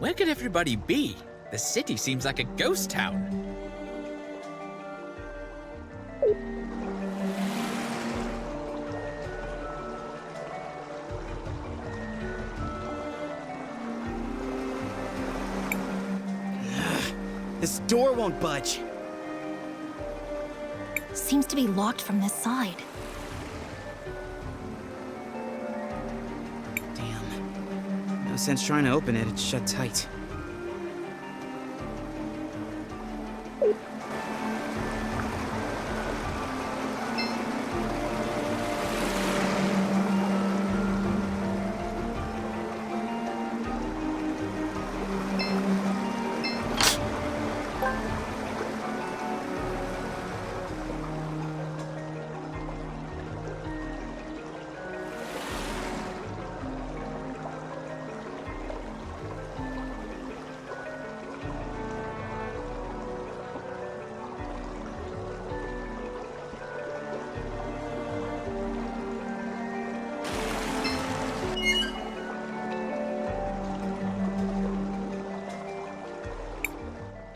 Where could everybody be? The city seems like a ghost town. This door won't budge. Seems to be locked from this side. Damn. No sense trying to open it, it's shut tight.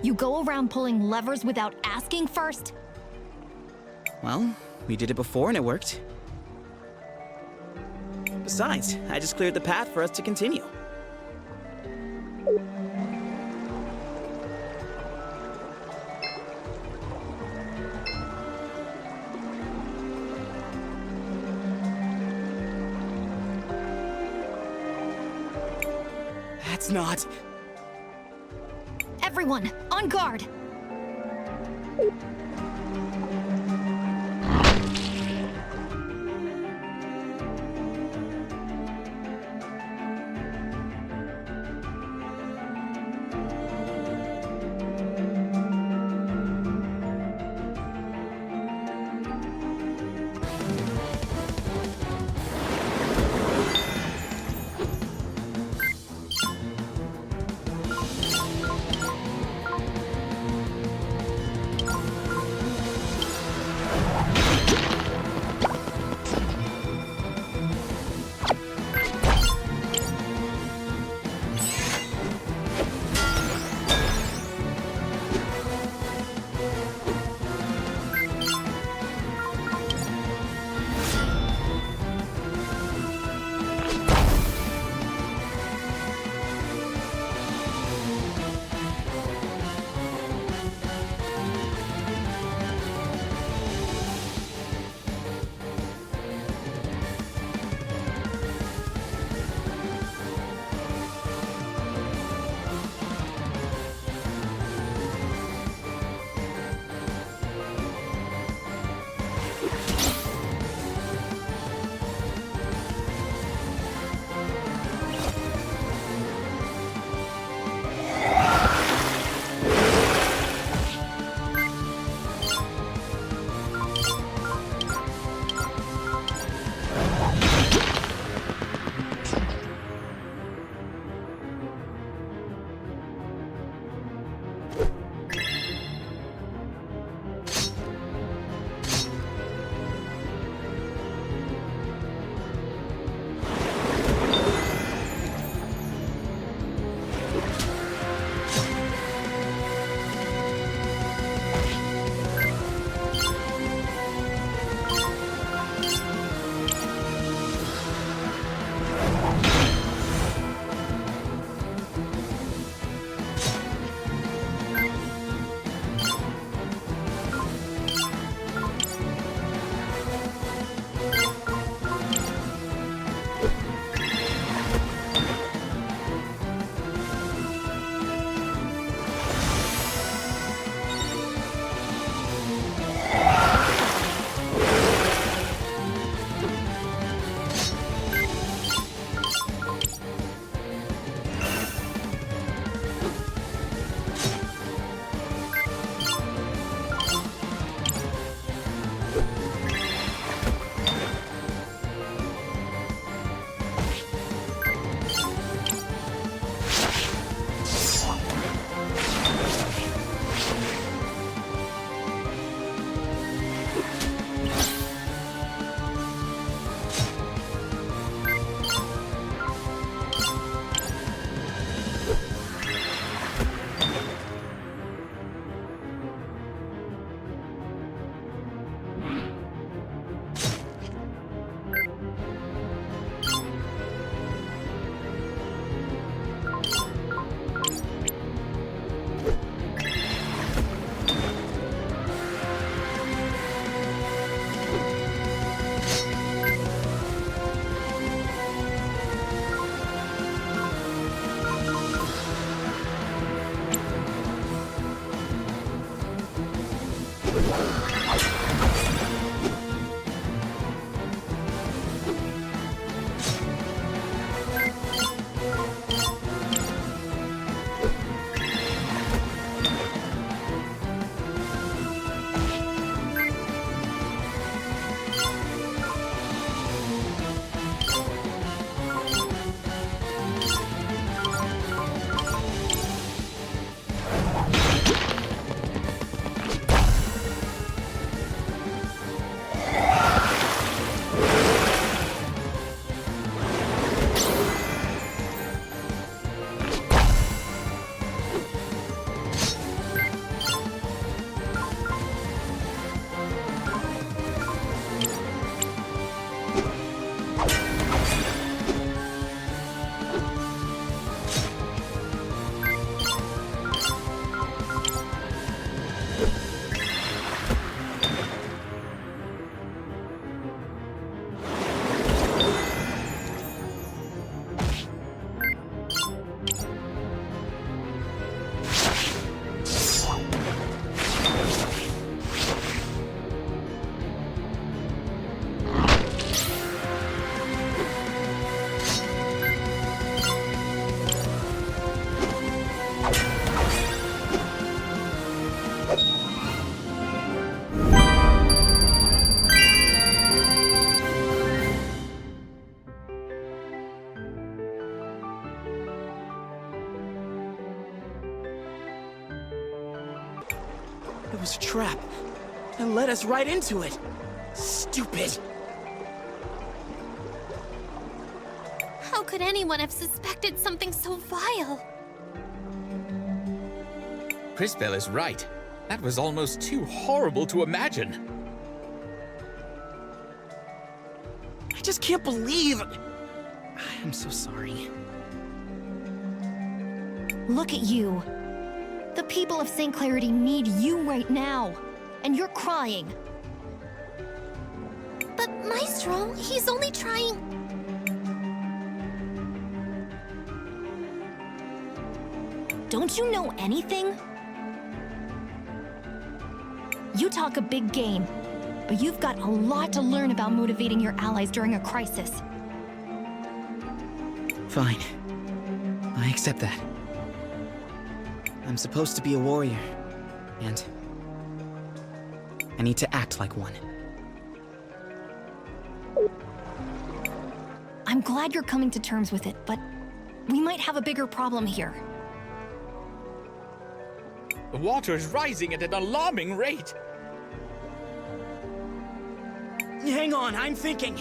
You go around pulling levers without asking first? Well, we did it before and it worked. Besides, I just cleared the path for us to continue. That's not... Everyone, on guard! was a trap. And led us right into it. Stupid. How could anyone have suspected something so vile? Crisbell is right. That was almost too horrible to imagine. I just can't believe... I'm so sorry. Look at you. The people of St. Clarity need you right now. And you're crying. But Maestro, he's only trying... Don't you know anything? You talk a big game, but you've got a lot to learn about motivating your allies during a crisis. Fine. I accept that. I'm supposed to be a warrior, and I need to act like one. I'm glad you're coming to terms with it, but we might have a bigger problem here. The water is rising at an alarming rate. Hang on, I'm thinking.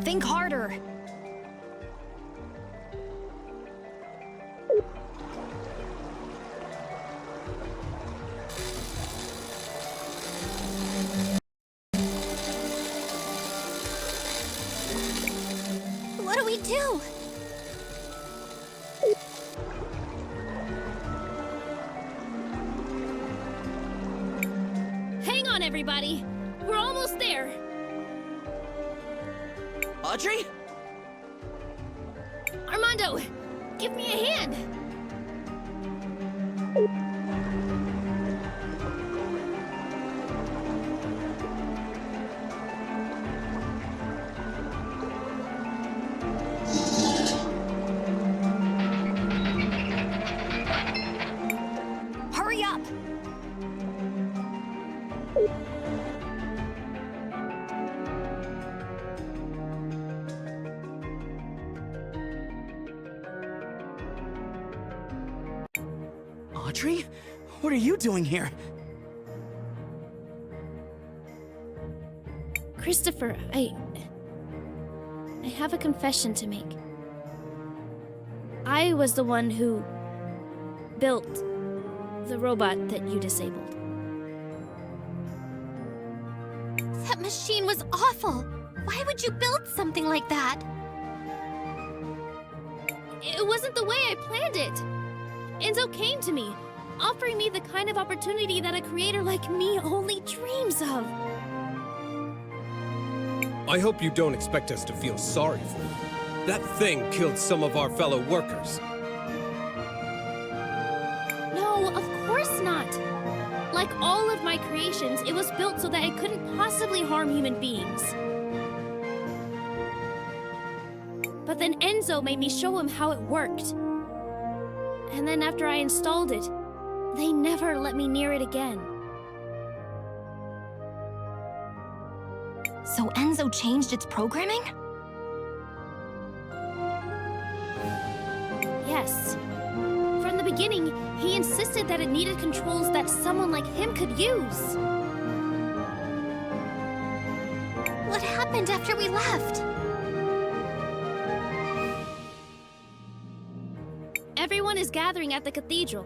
Think harder. What do we do? Hang on, everybody. We're almost there. Audrey? Armando, give me a hand. Hurry up! Audrey? What are you doing here? Christopher, I have a confession to make. I was the one who built the robot that you disabled. That machine was awful! Why would you build something like that? It wasn't the way I planned it. Enzo came to me, offering me the kind of opportunity that a creator like me only dreams of. I hope you don't expect us to feel sorry for you. That thing killed some of our fellow workers. No, of course not. Like all of my creations, it was built so that it couldn't possibly harm human beings. But then Enzo made me show him how it worked. And then after I installed it, they never let me near it again. So Enzo changed its programming? Yes. From the beginning, he insisted that it needed controls that someone like him could use. What happened after we left? Everyone is gathering at the cathedral.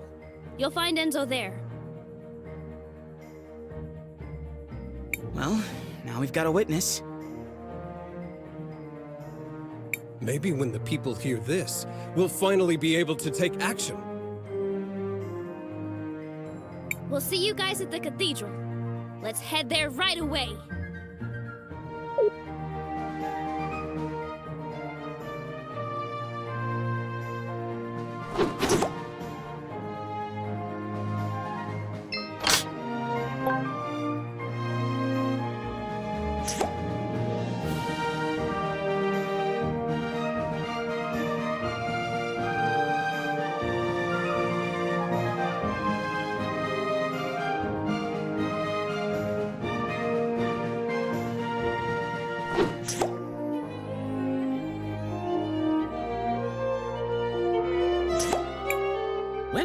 You'll find Enzo there. Well, now we've got a witness. Maybe when the people hear this, we'll finally be able to take action. We'll see you guys at the cathedral. Let's head there right away.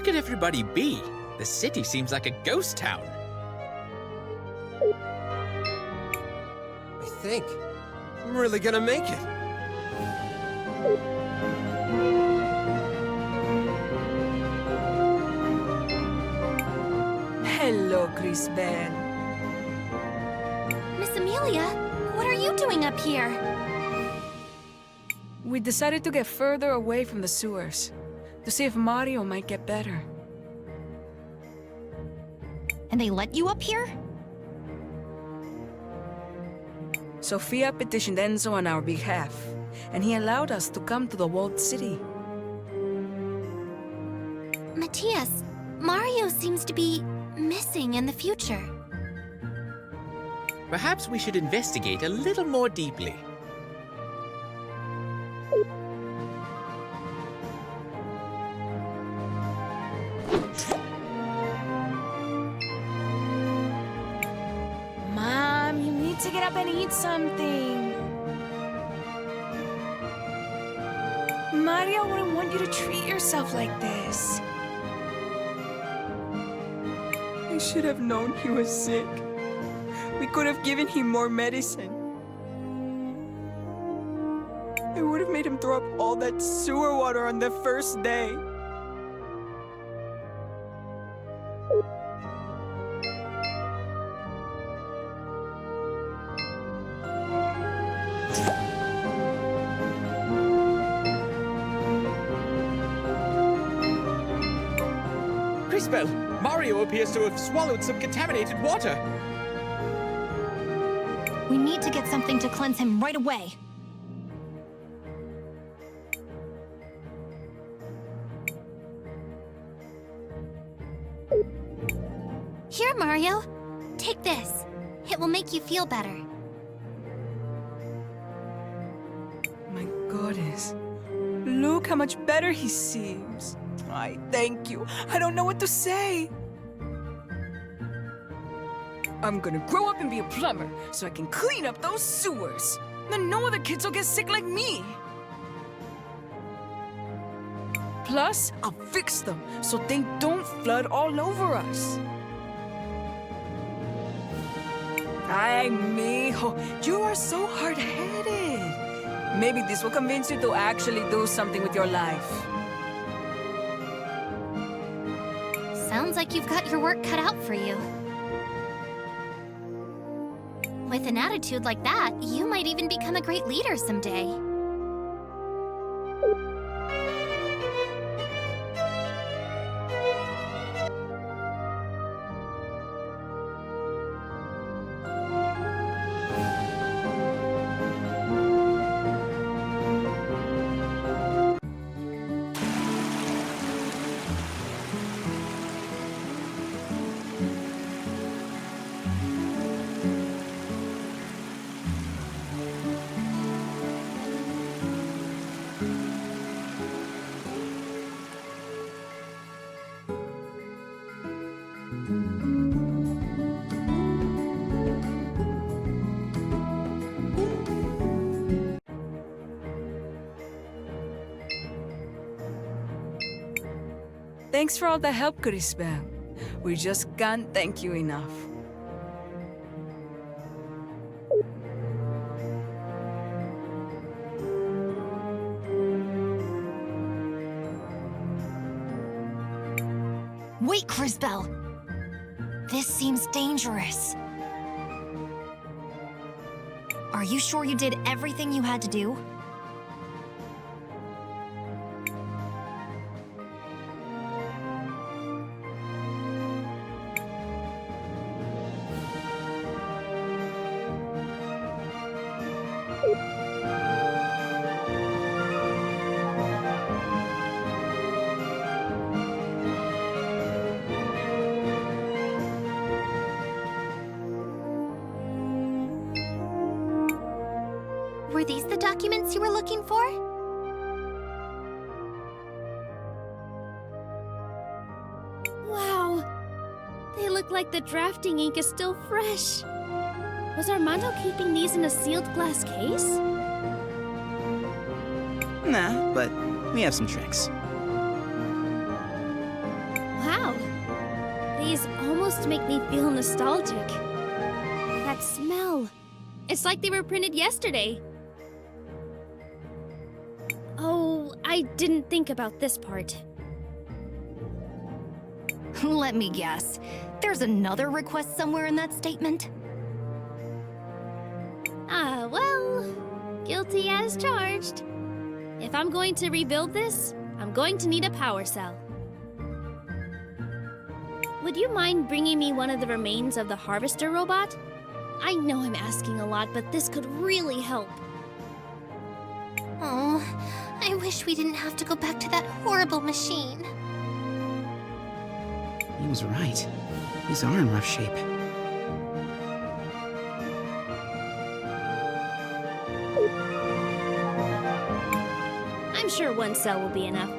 Where could everybody be? The city seems like a ghost town. I think I'm really gonna make it. Hello, Cris. Miss Amelia, what are you doing up here? We decided to get further away from the sewers, to see if Mario might get better. And they let you up here? Sophia petitioned Enzo on our behalf, and he allowed us to come to the walled city. Matthias, Mario seems to be missing in the future. Perhaps we should investigate a little more deeply. Mom, you need to get up and eat something. Mario wouldn't want you to treat yourself like this. I should have known he was sick. We could have given him more medicine. I would have made him throw up all that sewer water on the first day. Crisbel, Mario appears to have swallowed some contaminated water. We need to get something to cleanse him right away. Here, Mario. Take this. It will make you feel better. My goddess. Look how much better he seems. I thank you. I don't know what to say. I'm gonna grow up and be a plumber so I can clean up those sewers. Then no other kids will get sick like me. Plus, I'll fix them so they don't flood all over us. Ay, mijo, you are so hard-headed. Maybe this will convince you to actually do something with your life. Sounds like you've got your work cut out for you. With an attitude like that, you might even become a great leader someday. Thanks for all the help, Crisbel. We just can't thank you enough. Wait, Crisbel! This seems dangerous. Are you sure you did everything you had to do? Were these the documents you were looking for? Wow. They look like the drafting ink is still fresh. Was Armando keeping these in a sealed glass case? Nah, but we have some tricks. almost make me feel nostalgic. That smell. It's like they were printed yesterday. Oh, I didn't think about this part. Let me guess. There's another request somewhere in that statement? Ah, well, guilty as charged. If I'm going to rebuild this, I'm going to need a power cell. Would you mind bringing me one of the remains of the harvester robot? I know I'm asking a lot, but this could really help. Oh, I wish we didn't have to go back to that horrible machine. He was right. These are in rough shape. I'm sure one cell will be enough.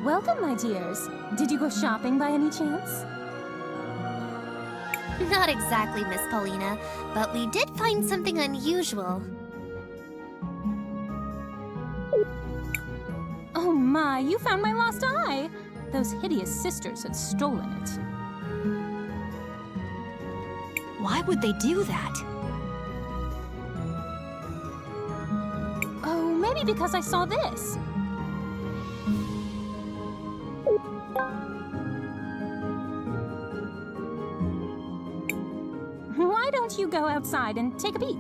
Welcome, my dears. Did you go shopping by any chance? Not exactly, Miss Paulina, but we did find something unusual. Oh my, you found my lost eye! Those hideous sisters had stolen it. Why would they do that? Oh, maybe because I saw this. Why don't you go outside and take a peek?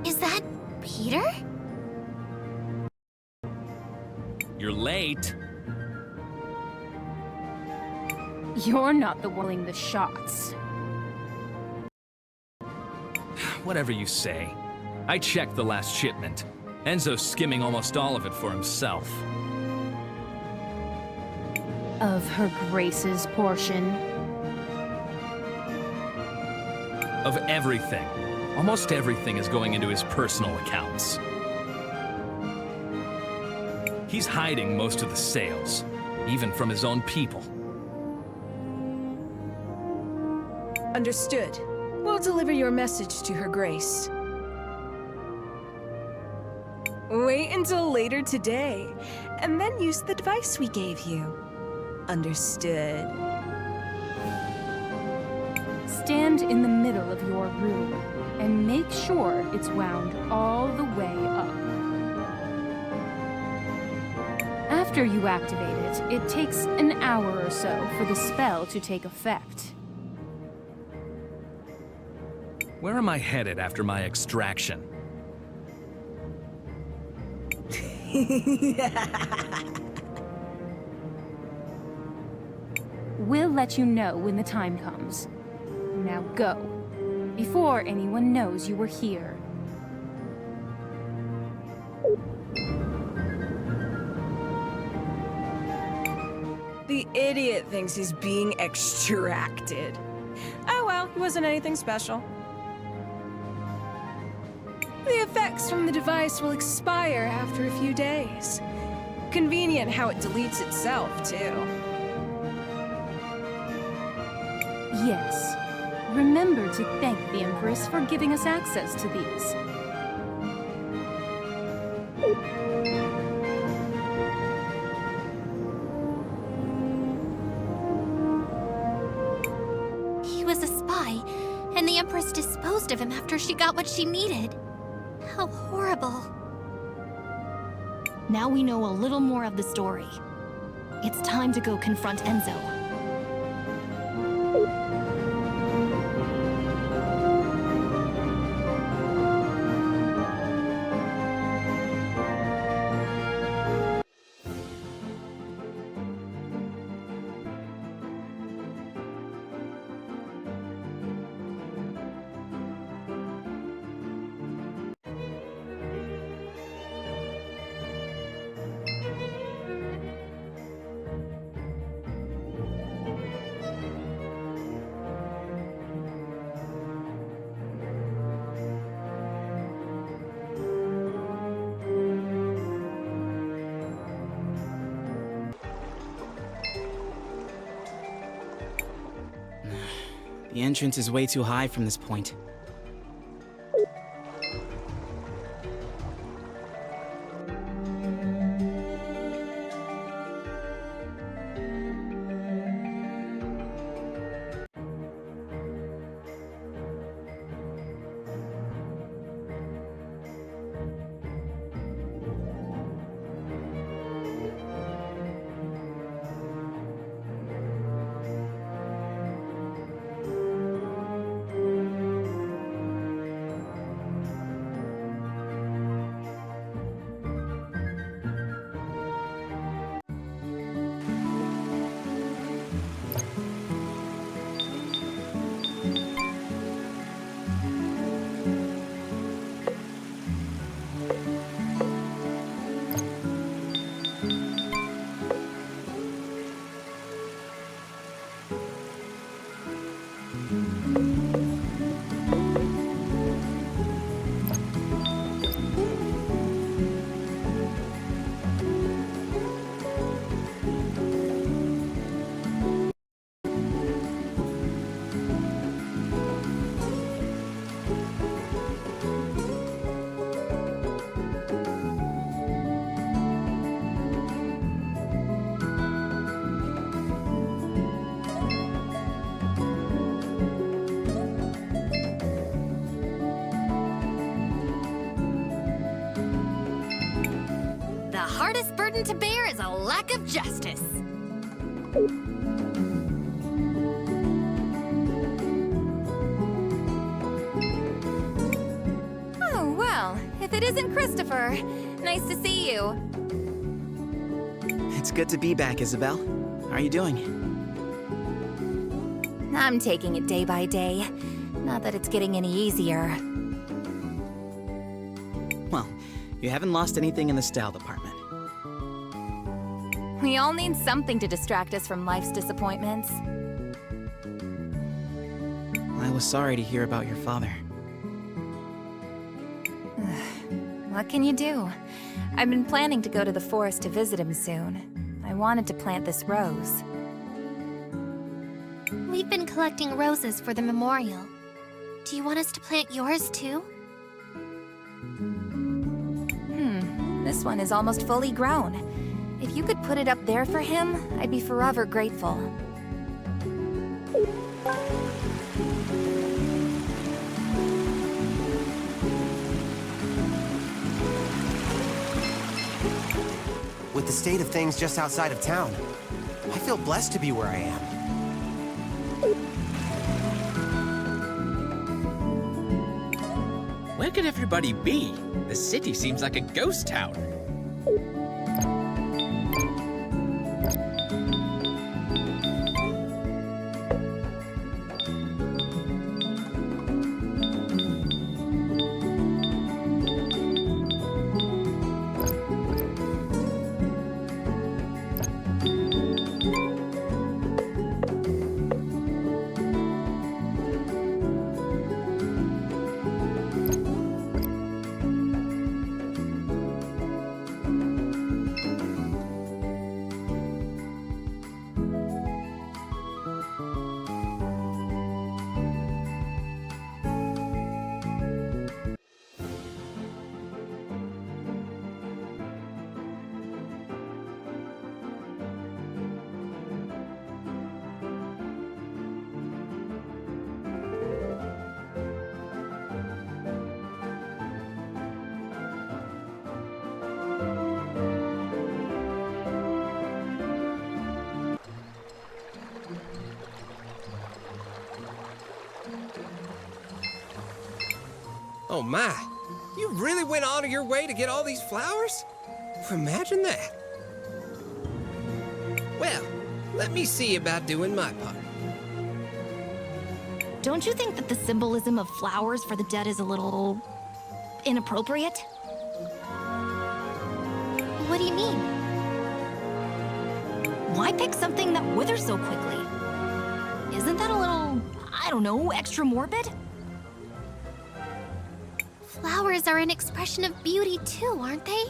Is that Peter? You're late. You're not the one calling the shots. Whatever you say. I checked the last shipment. Enzo's skimming almost all of it for himself. Of her Grace's portion. Of everything. Almost everything is going into his personal accounts. He's hiding most of the sales, even from his own people. Understood. We'll deliver your message to Her Grace. Wait until later today, and then use the device we gave you. Understood. Stand in the middle of your room and make sure it's wound all the way up. After you activate it, it takes an hour or so for the spell to take effect. Where am I headed after my extraction? We'll let you know when the time comes. Now go, before anyone knows you were here. The idiot thinks he's being extracted. Oh well, he wasn't anything special. The effects from the device will expire after a few days. Convenient how it deletes itself, too. Yes. Remember to thank the Empress for giving us access to these. He was a spy, and the Empress disposed of him after she got what she needed. How horrible. Now we know a little more of the story. It's time to go confront Enzo. The entrance is way too high from this point. The hardest burden to bear is a lack of justice. Oh, well, if it isn't Christopher, nice to see you. It's good to be back, Isabel. How are you doing? I'm taking it day by day. Not that it's getting any easier. Well, you haven't lost anything in the style department. We all need something to distract us from life's disappointments. I was sorry to hear about your father. What can you do? I've been planning to go to the forest to visit him soon. I wanted to plant this rose. We've been collecting roses for the memorial. Do you want us to plant yours too? This one is almost fully grown. If you could put it up there for him, I'd be forever grateful. With the state of things just outside of town, I feel blessed to be where I am. Where could everybody be? The city seems like a ghost town. Oh my, you really went out of your way to get all these flowers? Imagine that. Well, let me see about doing my part. Don't you think that the symbolism of flowers for the dead is a little inappropriate? What do you mean? Why pick something that withers so quickly? Isn't that a little, I don't know, extra morbid? Flowers are an expression of beauty too, aren't they?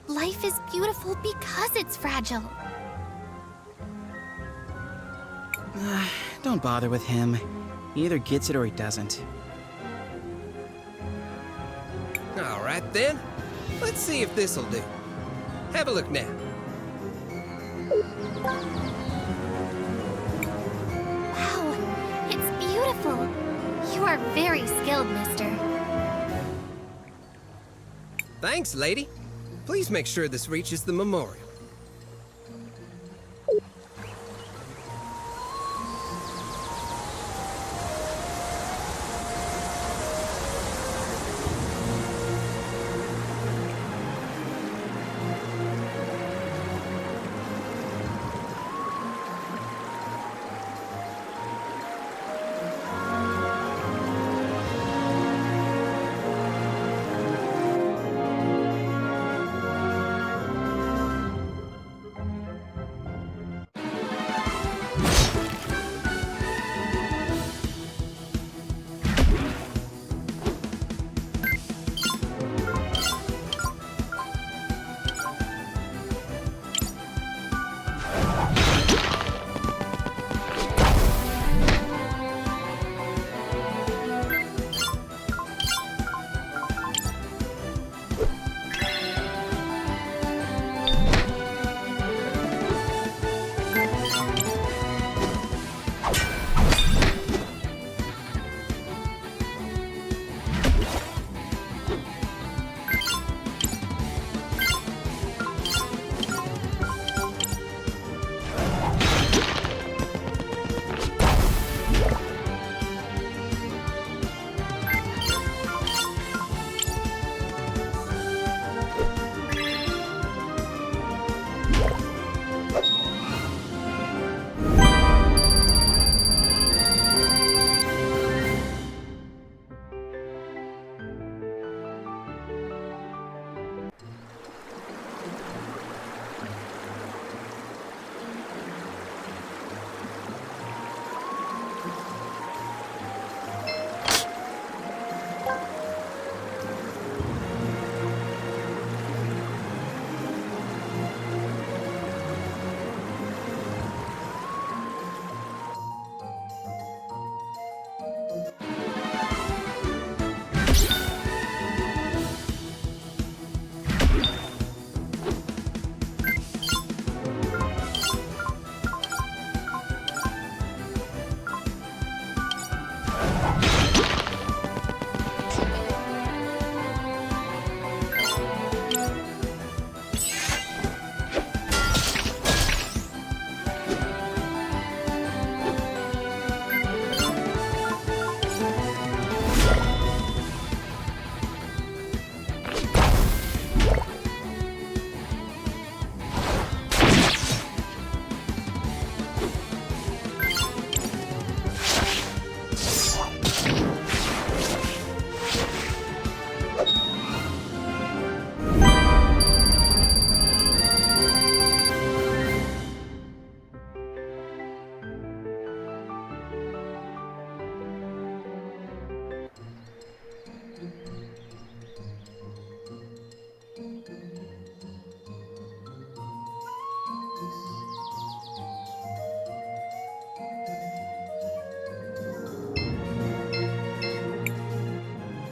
Life is beautiful because it's fragile. Don't bother with him. He either gets it or he doesn't. All right then, let's see if this'll do. Have a look now. Wow, it's beautiful. You are very skilled, mister. Thanks, lady. Please make sure this reaches the memorial.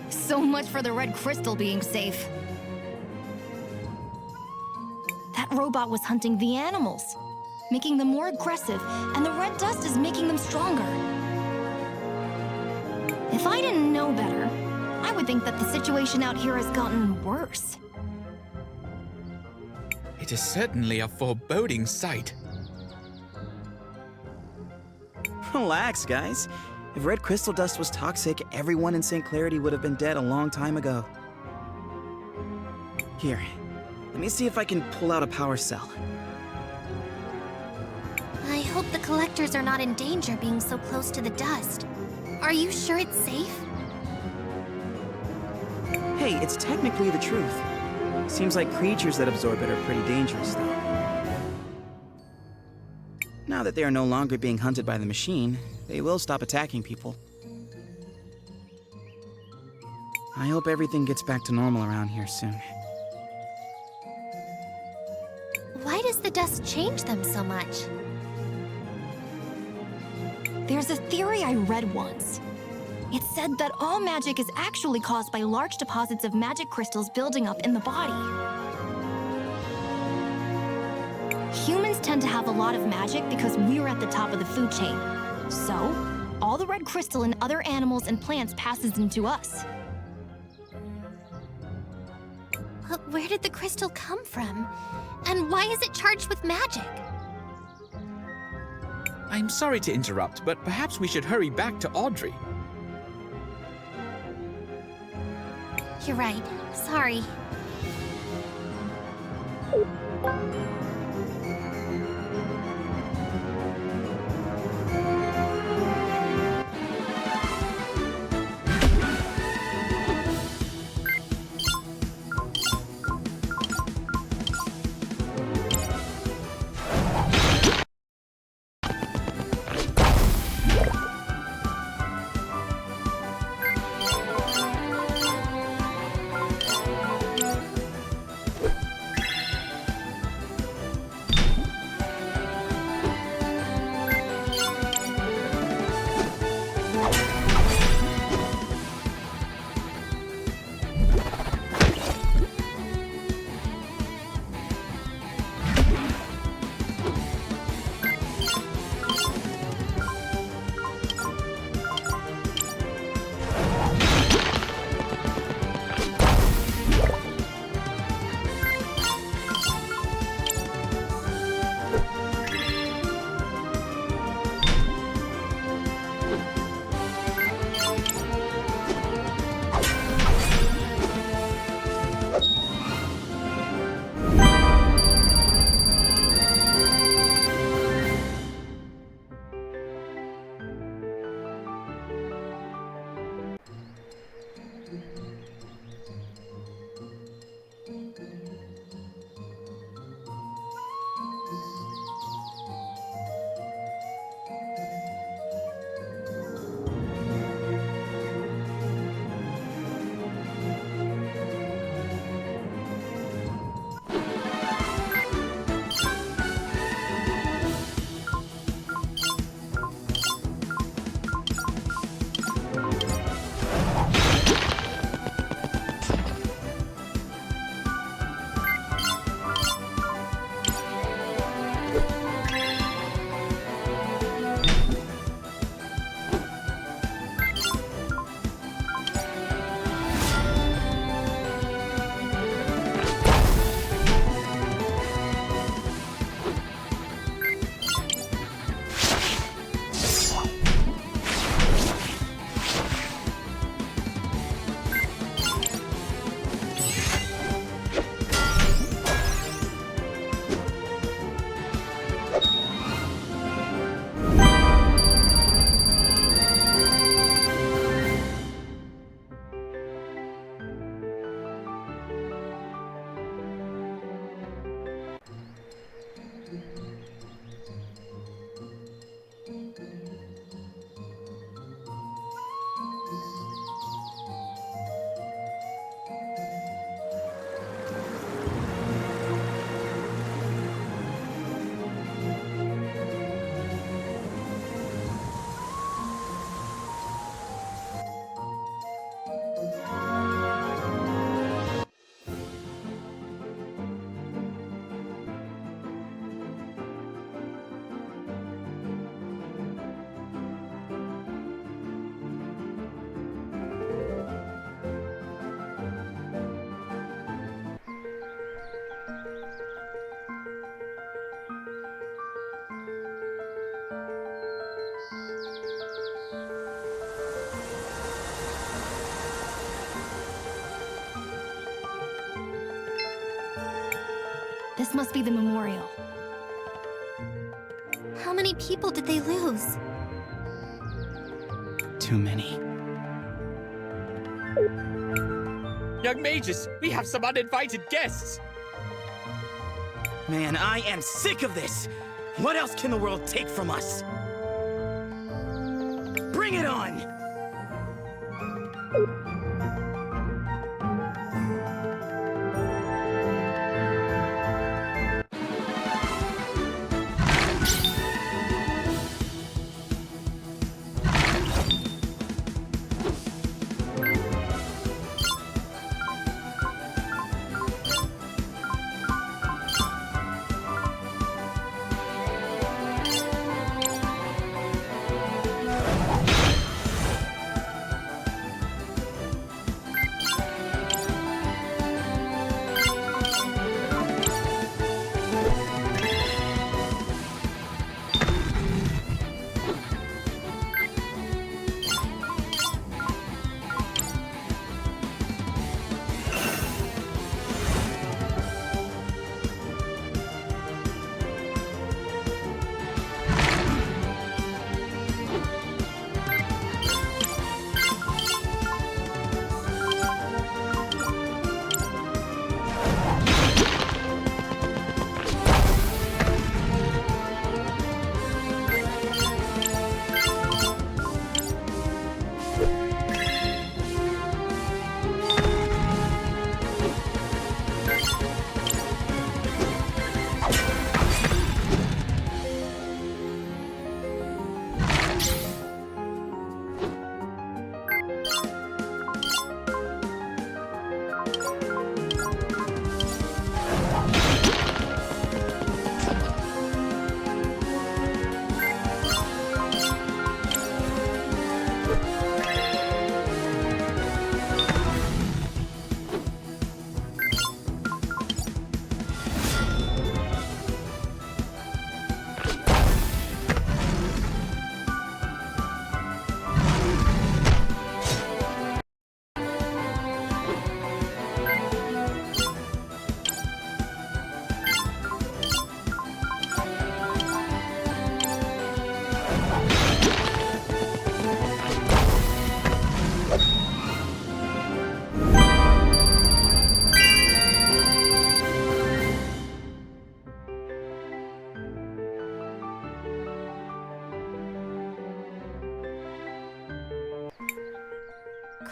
So much for the red crystal being safe. That robot was hunting the animals, making them more aggressive, and the red dust is making them stronger. If I didn't know better, I would think that the situation out here has gotten worse. It is certainly a foreboding sight. Relax, guys. If red crystal dust was toxic, everyone in St. Clarity would have been dead a long time ago. Here, let me see if I can pull out a power cell. I hope the collectors are not in danger being so close to the dust. Are you sure it's safe? Hey, it's technically the truth. Seems like creatures that absorb it are pretty dangerous, though. Now that they are no longer being hunted by the machine, they will stop attacking people. I hope everything gets back to normal around here soon. Why does the dust change them so much? There's a theory I read once. It said that all magic is actually caused by large deposits of magic crystals building up in the body. Humans tend to have a lot of magic because we're at the top of the food chain. So, all the red crystal in other animals and plants passes into us. But where did the crystal come from? And why is it charged with magic? I'm sorry to interrupt, but perhaps we should hurry back to Audrey. You're right. Sorry. This must be the memorial. How many people did they lose? Too many. Young mages, we have some uninvited guests. Man, I am sick of this! What else can the world take from us? Bring it on!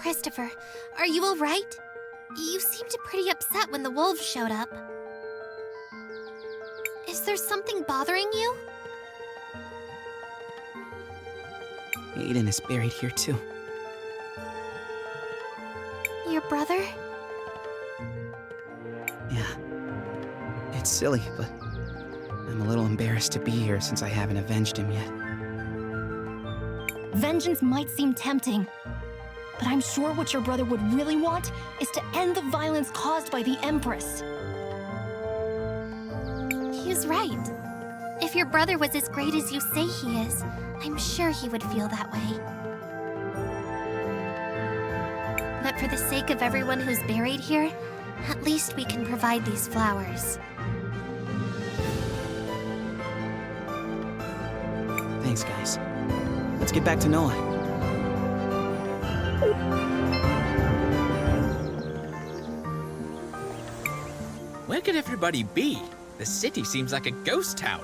Christopher, are you alright? You seemed pretty upset when the wolves showed up. Is there something bothering you? Aiden is buried here too. Your brother? Yeah. It's silly, but I'm a little embarrassed to be here since I haven't avenged him yet. Vengeance might seem tempting, but I'm sure what your brother would really want is to end the violence caused by the Empress. He's right. If your brother was as great as you say he is, I'm sure he would feel that way. But for the sake of everyone who's buried here, at least we can provide these flowers. Thanks, guys. Let's get back to Noah. Where could everybody be? The city seems like a ghost town.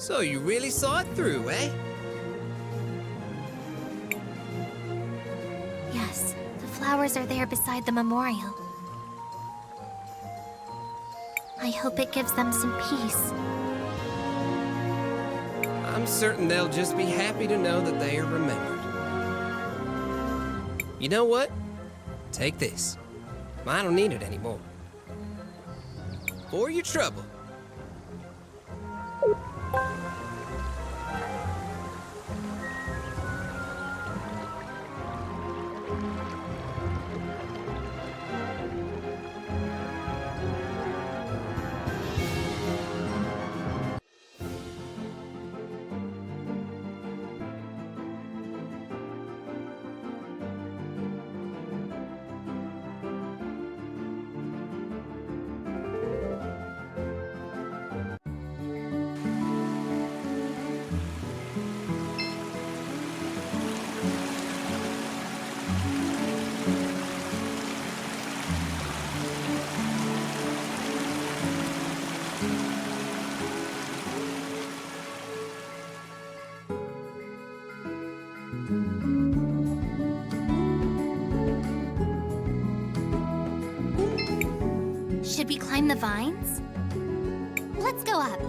So you really saw it through, eh? Yes, the flowers are there beside the memorial. I hope it gives them some peace. I'm certain they'll just be happy to know that they are remembered. You know what? Take this. I don't need it anymore. For your trouble. Should we climb the vines? Let's go up.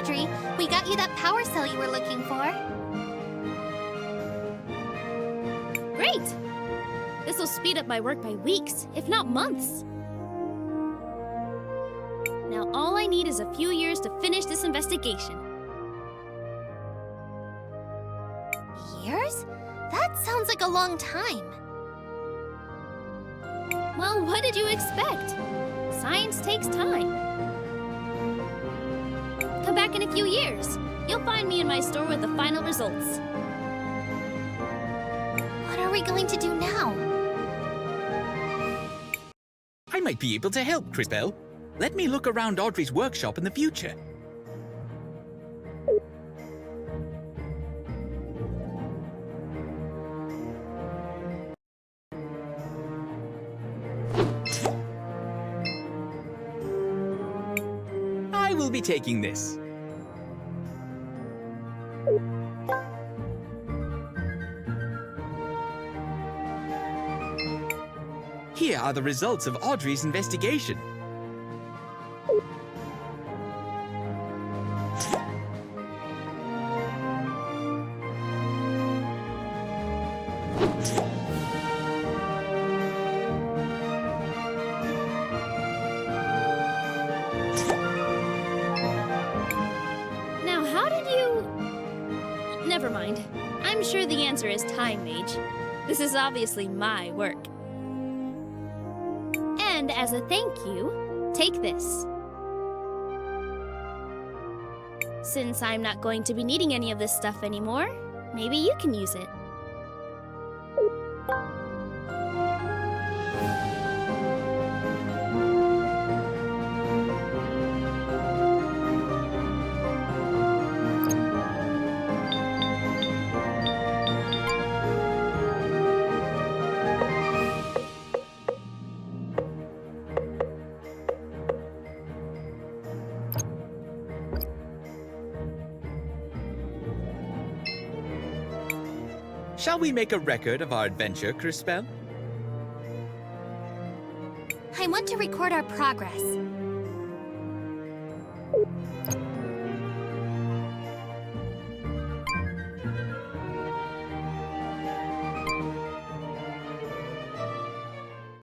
Audrey, we got you that power cell you were looking for. Great! This will speed up my work by weeks, if not months. Now all I need is a few years to finish this investigation. Years? That sounds like a long time. Well, what did you expect? Science takes time. Come back in a few years. You'll find me in my store with the final results. What are we going to do now? I might be able to help, Crisbell. Let me look around Audrey's workshop in the future. I will be taking this. Here are the results of Audrey's investigation. Now, how did you... Never mind. I'm sure the answer is time, Mage. This is obviously my work. And as a thank you, take this. Since I'm not going to be needing any of this stuff anymore, maybe you can use it. Shall we make a record of our adventure, Crisbell? I want to record our progress.